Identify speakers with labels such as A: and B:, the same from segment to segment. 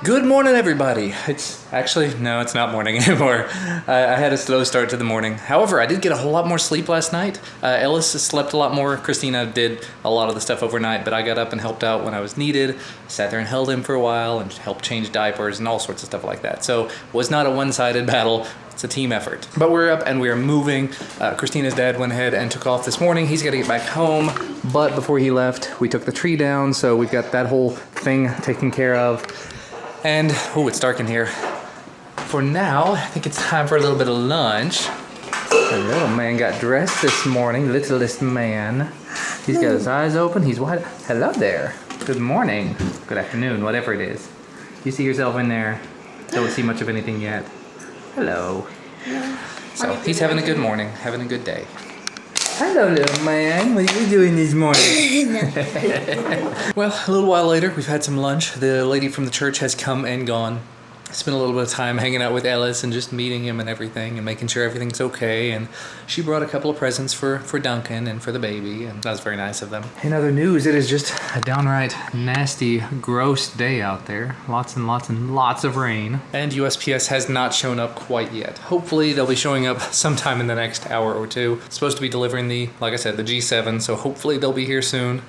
A: Good morning, everybody. It's actually, no, it's not morning anymore. I had a slow start to the morning. However, I did get a whole lot more sleep last night. Ellis slept a lot more. Christina did a lot of the stuff overnight, but I got up and helped out when I was needed. Sat there and held him for a while and helped change diapers and all sorts of stuff like that. So it was not a one-sided battle. It's a team effort. But we're up and we are moving. Christina's dad went ahead and took off this morning. He's got to get back home. But before he left, we took the tree down. So we've got that whole thing taken care of. And, oh, it's dark in here. For now, I think it's time for a little bit of lunch. The little man got dressed this morning, littlest man. He's got his eyes open, he's wide. Hello there. Good morning. Good afternoon, whatever it is. You see yourself in there? Don't see much of anything yet. Hello. So, he's having a good morning, having a good day. Hello, little man. What are you doing this morning? Well, a little while later, we've had some lunch. The lady from the church has come and gone. Spent a little bit of time hanging out with Ellis and just meeting him and everything and making sure everything's okay. And she brought a couple of presents for Duncan and for the baby, and that was very nice of them. In other news, it is just a downright nasty, gross day out there. Lots and lots and lots of rain. And USPS has not shown up quite yet. Hopefully, they'll be showing up sometime in the next hour or two. Supposed to be delivering the, like I said, the G7, so hopefully they'll be here soon.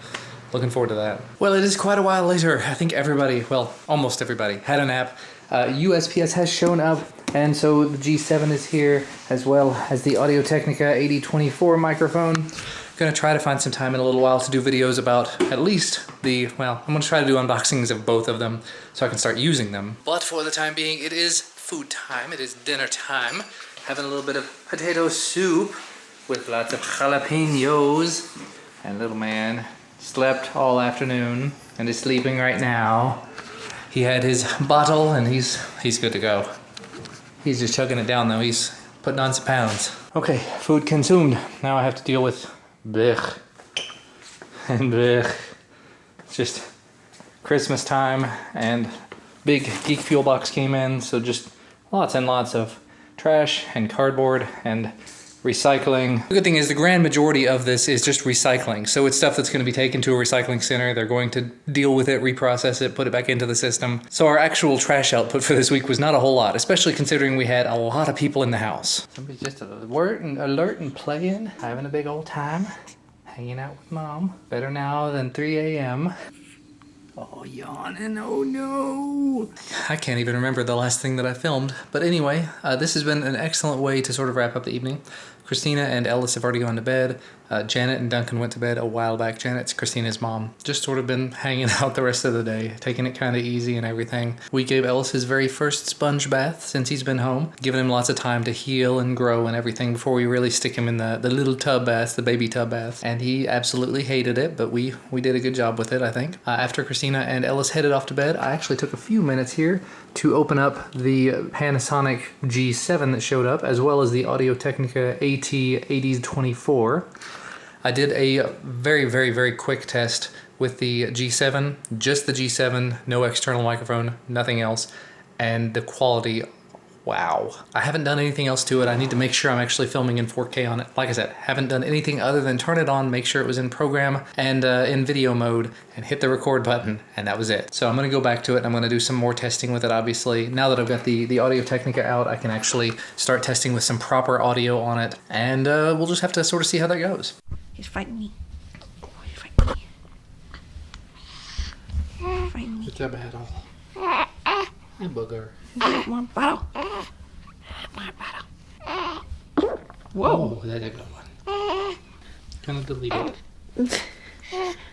A: Looking forward to that. Well, it is quite a while later. I think everybody, well, almost everybody, had a nap. USPS has shown up, and so the G7 is here, as well as the Audio-Technica 8024 microphone. Gonna try to find some time in a little while to do videos about at least the, well, I'm gonna try to do unboxings of both of them so I can start using them. But for the time being, it is food time. It is dinner time. Having a little bit of potato soup with lots of jalapenos. And little man slept all afternoon and is sleeping right now. He had his bottle and he's good to go. He's just chugging it down though. He's putting on some pounds. Okay, food consumed. Now I have to deal with blech and blech. It's just Christmas time and big Geek Fuel box came in, so just lots and lots of trash and cardboard and recycling. The good thing is the grand majority of this is just recycling. So it's stuff that's going to be taken to a recycling center. They're going to deal with it, reprocess it, put it back into the system. So our actual trash output for this week was not a whole lot, especially considering we had a lot of people in the house. Somebody's just alert and playing, having a big old time, hanging out with mom. Better now than 3 a.m. Oh, yawning, oh no. I can't even remember the last thing that I filmed. But anyway, this has been an excellent way to sort of wrap up the evening. Christina and Ellis have already gone to bed. Janet and Duncan went to bed a while back. Janet's Christina's mom. Just sort of been hanging out the rest of the day, taking it kind of easy and everything. We gave Ellis his very first sponge bath since he's been home, giving him lots of time to heal and grow and everything before we really stick him in the little tub bath, the baby tub bath. And he absolutely hated it, but we did a good job with it, I think. After Christina and Ellis headed off to bed, I actually took a few minutes here to open up the Panasonic G7 that showed up, as well as the Audio-Technica AT8024. I did a very, very, very quick test with the G7, just the G7, no external microphone, nothing else, and the quality, wow. I haven't done anything else to it. I need to make sure I'm actually filming in 4K on it. Like I said, haven't done anything other than turn it on, make sure it was in program and in video mode, and hit the record button, and that was it. So I'm gonna go back to it, and I'm gonna do some more testing with it, obviously. Now that I've got the Audio-Technica out, I can actually start testing with some proper audio on it, and we'll just have to sort of see how that goes.
B: He's fighting me. He's fighting me. He's fighting me.
A: What's that battle? Hi, booger.
B: More battle. My battle. Whoa.
A: Oh, that's a good one. Gonna delete it.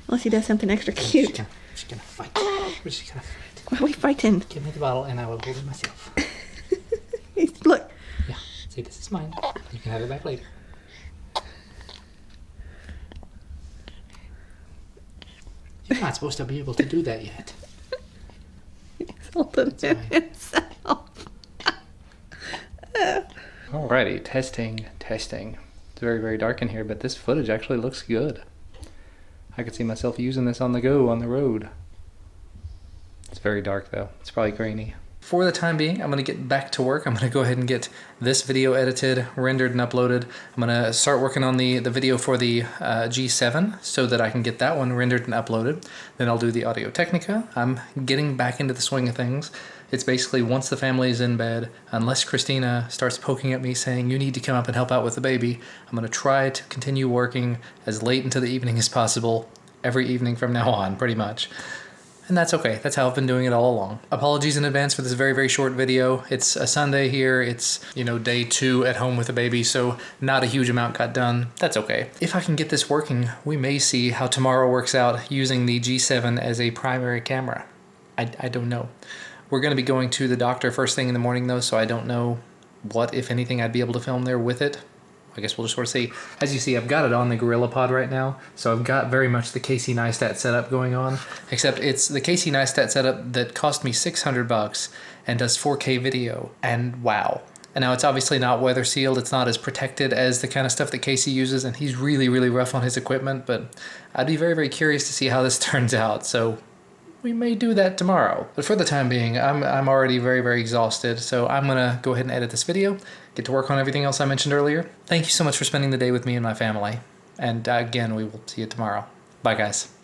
B: Unless he does something extra cute.
A: She's gonna fight. We're just gonna fight.
B: Why are we fighting?
A: Give me the bottle and I will hold it myself.
B: Look.
A: Yeah, see, this is mine. You can have it back later. You're not supposed to be able to do that yet.
B: He's holding himself.
A: Alrighty, testing. It's very, very dark in here, but this footage actually looks good. I could see myself using this on the go, on the road. It's very dark though. It's probably grainy. for the time being, I'm going to get back to work. I'm going to go ahead and get this video edited, rendered, and uploaded. I'm going to start working on the video for the G7 so that I can get that one rendered and uploaded. Then I'll do the Audio Technica. I'm getting back into the swing of things. It's basically once the family is in bed, unless Christina starts poking at me saying, you need to come up and help out with the baby, I'm going to try to continue working as late into the evening as possible every evening from now on, pretty much. And that's okay. That's how I've been doing it all along. Apologies in advance for this very, very short video. It's a Sunday here. It's, day 2 at home with a baby, so not a huge amount got done. That's okay. If I can get this working, we may see how tomorrow works out using the G7 as a primary camera. I don't know. We're going to be going to the doctor first thing in the morning, though, so I don't know what, if anything, I'd be able to film there with it. I guess we'll just sort of see. As you see, I've got it on the GorillaPod right now, so I've got very much the Casey Neistat setup going on, except it's the Casey Neistat setup that cost me $600 and does 4K video, and wow. And now it's obviously not weather sealed, it's not as protected as the kind of stuff that Casey uses, and he's really, really rough on his equipment, but I'd be very, very curious to see how this turns out, so we may do that tomorrow. But for the time being, I'm already very, very exhausted, so I'm gonna go ahead and edit this video, get to work on everything else I mentioned earlier. Thank you so much for spending the day with me and my family. And again, we will see you tomorrow. Bye, guys.